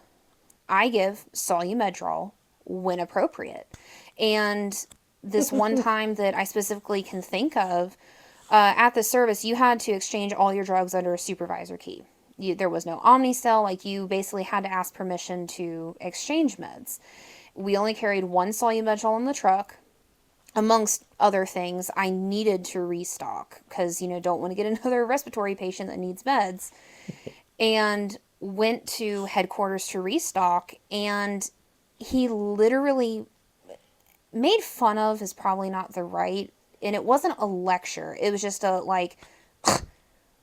Speaker 2: I give Solumedrol when appropriate. And this one time that I specifically can think of, at the service, you had to exchange all your drugs under a supervisor key. There was no Omnicell. Like, you basically had to ask permission to exchange meds. We only carried one Solumedrol in the truck. Amongst other things, I needed to restock because, don't want to get another respiratory patient that needs meds. And went to headquarters to restock, and he literally made fun of is probably not the right, and it wasn't a lecture. It was just a, like,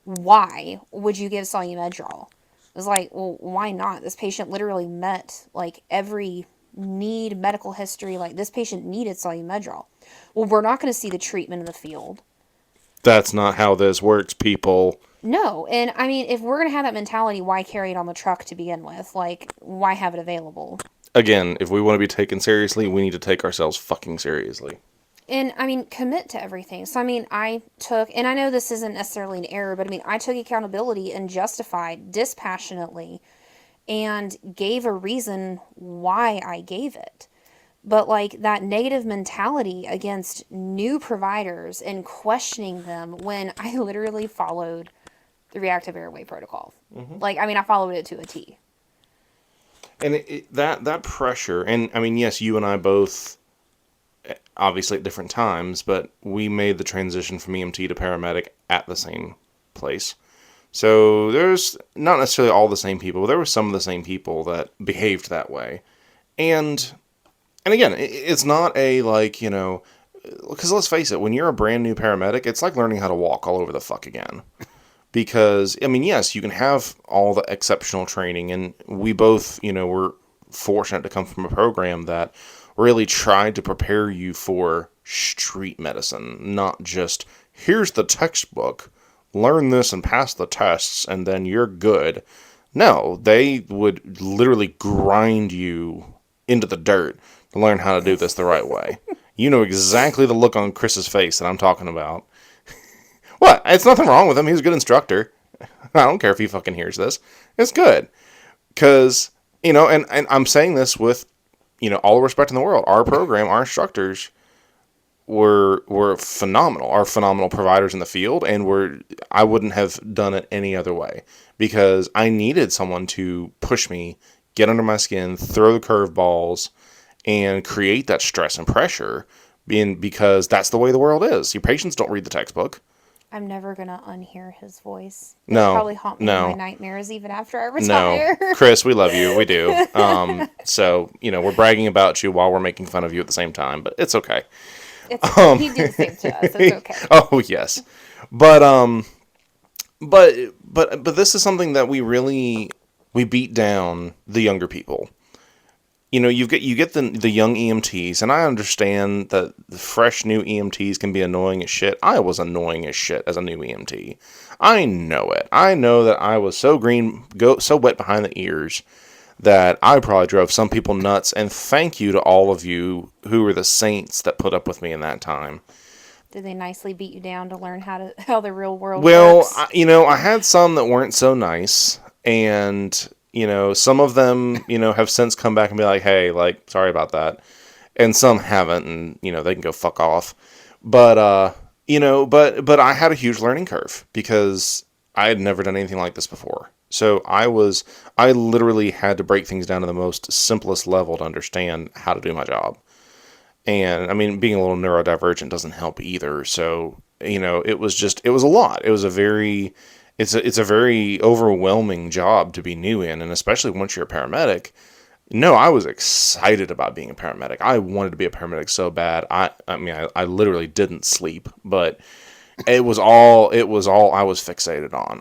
Speaker 2: why would you give Solumedrol? It was like, well, why not? This patient literally met, like, every need, medical history. Like, this patient needed Solumedrol. Well, we're not going to see the treatment in the field.
Speaker 1: That's not how this works, people.
Speaker 2: No, and I mean, if we're going to have that mentality, why carry it on the truck to begin with? Like, why have it available?
Speaker 1: Again, if we want to be taken seriously, we need to take ourselves fucking seriously.
Speaker 2: And I mean, commit to everything. So, I mean, I took, and I know this isn't necessarily an error, but I mean, I took accountability and justified dispassionately and gave a reason why I gave it. But like that negative mentality against new providers and questioning them when I literally followed the reactive airway protocol. Like, I mean, I followed it to a T.
Speaker 1: And that pressure, and I mean, yes, you and I both, obviously at different times, but we made the transition from EMT to paramedic at the same place. So there's not necessarily all the same people, but there were some of the same people that behaved that way. And again, it's not a, like, you know, because let's face it, when you're a brand new paramedic, it's like learning how to walk all over the fuck again. Because, I mean, yes, you can have all the exceptional training, and we both, you know, were fortunate to come from a program that really tried to prepare you for street medicine, not just, here's the textbook, learn this and pass the tests, and then you're good. No, they would literally grind you into the dirt to learn how to do this the right way. You know exactly the look on Chris's face that I'm talking about. What? It's nothing wrong with him. He's a good instructor. I don't care if he fucking hears this. It's good. Because, you know, and I'm saying this with, you know, all the respect in the world. Our program, our instructors were phenomenal. Our phenomenal providers in the field, and I wouldn't have done it any other way. Because I needed someone to push me, get under my skin, throw the curveballs, and create that stress and pressure. Because that's the way the world is. Your patients don't read the textbook.
Speaker 2: I'm never going to unhear his voice. It'll
Speaker 1: No,
Speaker 2: probably haunt me in
Speaker 1: no,
Speaker 2: my nightmares even after I
Speaker 1: no.
Speaker 2: retire.
Speaker 1: Chris, we love you. We do. So, you know, we're bragging about you while we're making fun of you at the same time, but it's okay.
Speaker 2: It's okay. He did the same to us. It's okay.
Speaker 1: Oh, yes. But, but this is something that we beat down the younger people. You know, you get the young EMTs, and I understand that the fresh new EMTs can be annoying as shit. I was annoying as shit as a new EMT. I know it. I know that I was so so wet behind the ears that I probably drove some people nuts. And thank you to all of you who were the saints that put up with me in that time.
Speaker 2: Did they nicely beat you down to learn how the real world
Speaker 1: Well,
Speaker 2: works?
Speaker 1: I had some that weren't so nice, and you know, some of them, you know, have since come back and be like, hey, like, sorry about that. And some haven't, and, you know, they can go fuck off. But, you know, but I had a huge learning curve because I had never done anything like this before. So I literally had to break things down to the most simplest level to understand how to do my job. And, I mean, being a little neurodivergent doesn't help either. So, you know, it was a lot. It was it's a very overwhelming job to be new in, and especially once you're a paramedic. No, I was excited about being a paramedic. I wanted to be a paramedic so bad. I mean, I literally didn't sleep, but it was all I was fixated on.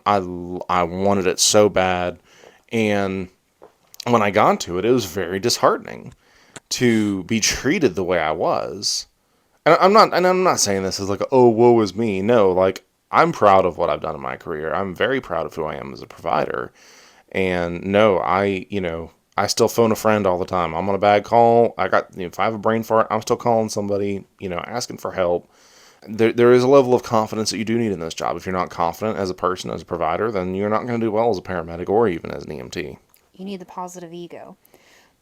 Speaker 1: I wanted it so bad, and when I got to it, it was very disheartening to be treated the way I was. And I'm not saying this as like, oh, woe is me. No, like, I'm proud of what I've done in my career. I'm very proud of who I am as a provider. And no, I still phone a friend all the time. I'm on a bad call. If I have a brain fart, I'm still calling somebody, you know, asking for help. There is a level of confidence that you do need in this job. If you're not confident as a person, as a provider, then you're not going to do well as a paramedic or even as an EMT.
Speaker 2: You need the positive ego.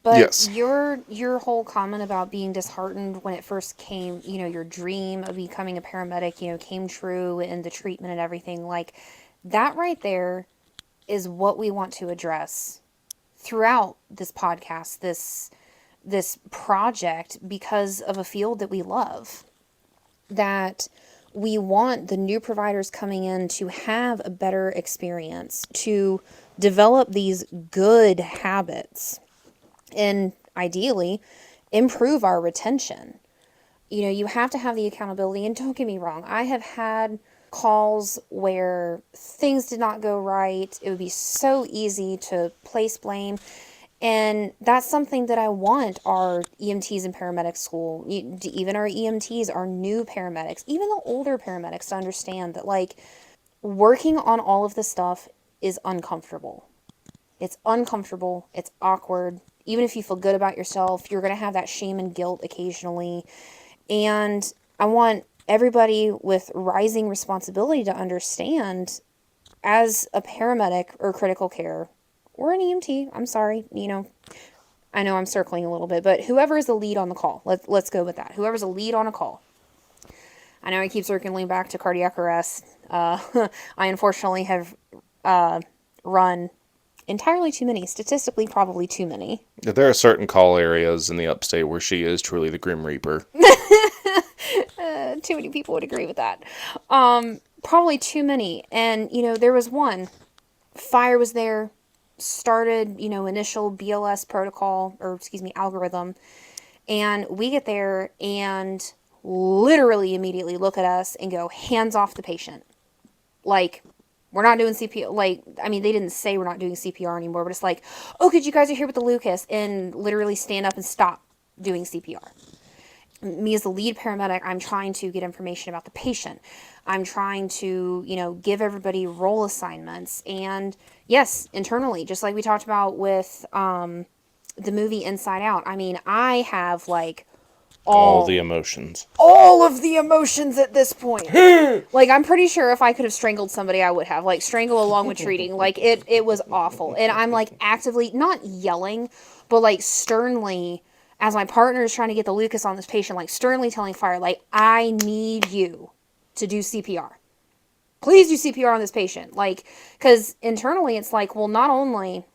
Speaker 2: But
Speaker 1: Yes.
Speaker 2: your whole comment about being disheartened when it first came, you know, your dream of becoming a paramedic, you know, came true and the treatment and everything, like that right there is what we want to address throughout this podcast, this project, because of a field that we love. That we want the new providers coming in to have a better experience, to develop these good habits, and ideally improve our retention. You know, you have to have the accountability. And don't get me wrong, I have had calls where things did not go right. It would be so easy to place blame. And that's something that I want our EMTs and paramedic school, even our EMTs, our new paramedics, even the older paramedics to understand that, like, working on all of this stuff is uncomfortable. It's uncomfortable. It's awkward. Even if you feel good about yourself, you're going to have that shame and guilt occasionally. And I want everybody with rising responsibility to understand, as a paramedic or critical care or an EMT, I'm sorry, I know I'm circling a little bit, but whoever is the lead on the call, let's go with that. Whoever's a lead on a call. I know I keep circling back to cardiac arrest. I unfortunately have run entirely too many, statistically probably too many.
Speaker 1: There are certain call areas in the upstate where she is truly the Grim Reaper.
Speaker 2: Too many people would agree with that. Probably too many. And, there was one. Fire was there, started, initial BLS protocol, or excuse me, algorithm. And we get there and literally immediately look at us and go, hands off the patient. Like, we're not doing CPR. Like, I mean, they didn't say we're not doing CPR anymore, but it's like, oh, because you guys are here with the Lucas, and literally stand up and stop doing CPR. Me as the lead paramedic, I'm trying to get information about the patient. I'm trying to, give everybody role assignments. And yes, internally, just like we talked about with the movie Inside Out. I mean, I have like
Speaker 1: All the emotions.
Speaker 2: all of the emotions at this point. Like, I'm pretty sure if I could have strangled somebody, I would have. Like, strangle along with treating. Like, it was awful. And I'm, like, actively, not yelling, but, like, sternly, as my partner is trying to get the Lucas on this patient, like, sternly telling Fire, like, I need you to do CPR. Please do CPR on this patient. Like, because internally, it's like, well, not only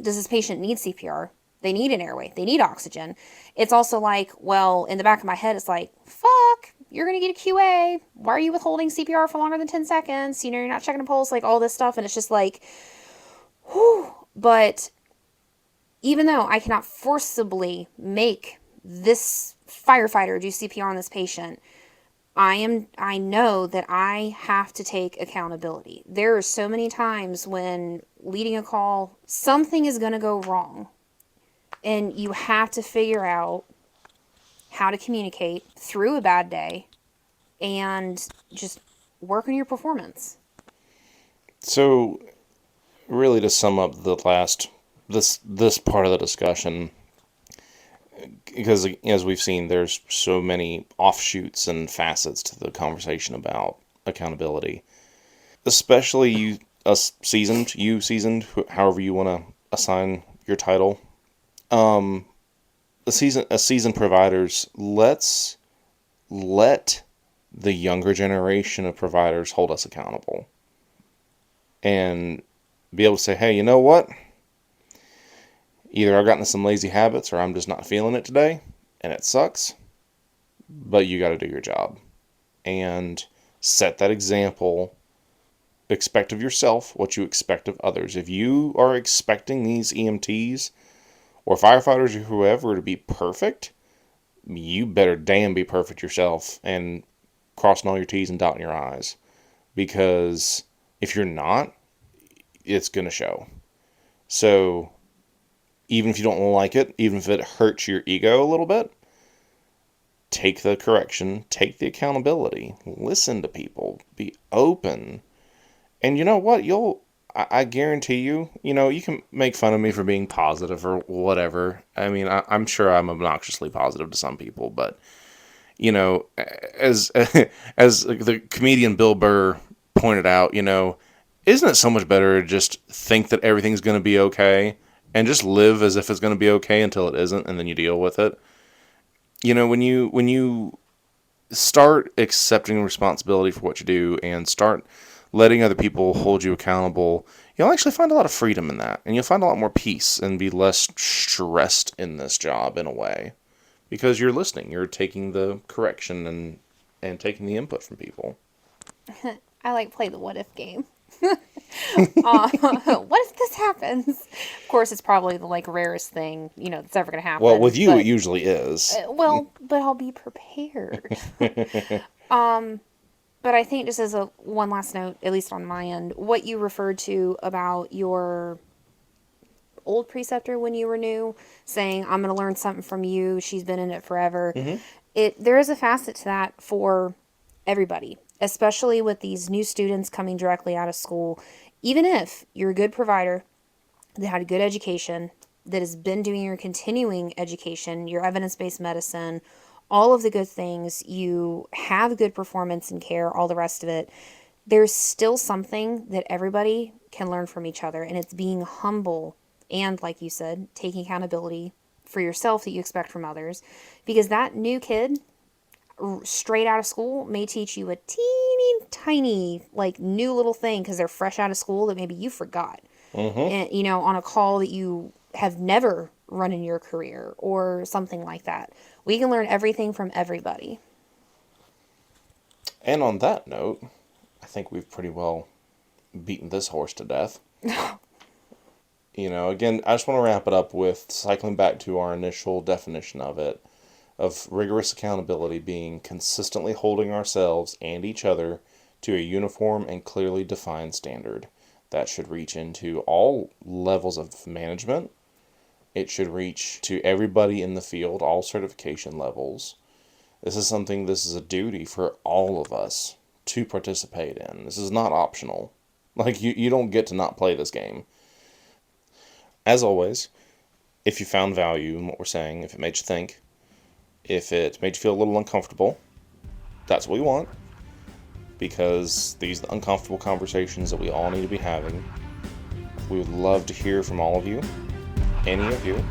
Speaker 2: does this patient need CPR, they need an airway, they need oxygen. It's also like, well, in the back of my head, it's like, fuck, you're going to get a QA. Why are you withholding CPR for longer than 10 seconds? You're not checking a pulse, like all this stuff. And it's just like, whew. But even though I cannot forcibly make this firefighter do CPR on this patient, I know that I have to take accountability. There are so many times when leading a call, something is going to go wrong. And you have to figure out how to communicate through a bad day and just work on your performance.
Speaker 1: So, really, to sum up this part of the discussion, because as we've seen, there's so many offshoots and facets to the conversation about accountability. Especially you seasoned, however you want to assign your title. A seasoned providers, let's let the younger generation of providers hold us accountable and be able to say, hey, you know what? Either I've gotten into some lazy habits or I'm just not feeling it today and it sucks, but you got to do your job and set that example. Expect of yourself what you expect of others. If you are expecting these EMTs or firefighters or whoever to be perfect, you better damn be perfect yourself and crossing all your T's and dotting your I's. Because if you're not, it's going to show. So even if you don't like it, even if it hurts your ego a little bit, take the correction, take the accountability, listen to people, be open. And you know what? I guarantee you, you can make fun of me for being positive or whatever. I mean, I'm sure I'm obnoxiously positive to some people, but, as as the comedian Bill Burr pointed out, isn't it so much better to just think that everything's going to be okay and just live as if it's going to be okay until it isn't, and then you deal with it? When you start accepting responsibility for what you do and start letting other people hold you accountable, you'll actually find a lot of freedom in that. And you'll find a lot more peace and be less stressed in this job in a way. Because you're listening. You're taking the correction and taking the input from people.
Speaker 2: I like play the what if game. What if this happens? Of course, it's probably the like rarest thing that's ever going to happen.
Speaker 1: Well, with you, it usually is.
Speaker 2: But I'll be prepared. But I think just as a one last note, at least on my end, what you referred to about your old preceptor when you were new, saying, I'm going to learn something from you. She's been in it forever. There is a facet to that for everybody, especially with these new students coming directly out of school. Even if you're a good provider that had a good education, that has been doing your continuing education, your evidence-based medicine, all of the good things, you have good performance and care, all the rest of it, there's still something that everybody can learn from each other, and it's being humble and, like you said, taking accountability for yourself that you expect from others, because that new kid straight out of school may teach you a teeny tiny like new little thing because they're fresh out of school that maybe you forgot, and on a call that you have never run in your career or something like that. We can learn everything from everybody.
Speaker 1: And on that note, I think we've pretty well beaten this horse to death. Again, I just want to wrap it up with cycling back to our initial definition of it, of rigorous accountability being consistently holding ourselves and each other to a uniform and clearly defined standard that should reach into all levels of management. It should reach to everybody in the field, all certification levels. This is a duty for all of us to participate in. This is not optional. Like, you don't get to not play this game. As always, if you found value in what we're saying, if it made you think, if it made you feel a little uncomfortable, that's what we want. Because these are the uncomfortable conversations that we all need to be having. We would love to hear from all of you. Any of you.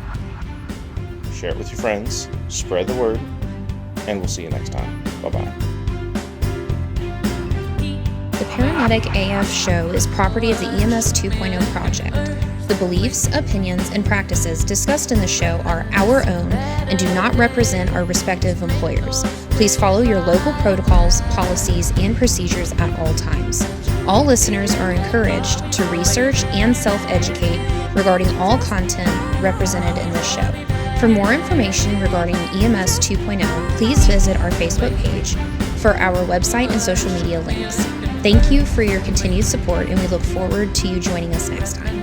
Speaker 1: Share it with your friends. Spread the word. And we'll see you next time. Bye-bye.
Speaker 2: The Paramedic AF show is property of the EMS 2.0 project. The beliefs, opinions, and practices discussed in the show are our own and do not represent our respective employers. Please follow your local protocols, policies, and procedures at all times. All listeners are encouraged to research and self-educate regarding all content represented in this show. For more information regarding EMS 2.0, please visit our Facebook page for our website and social media links. Thank you for your continued support, and we look forward to you joining us next time.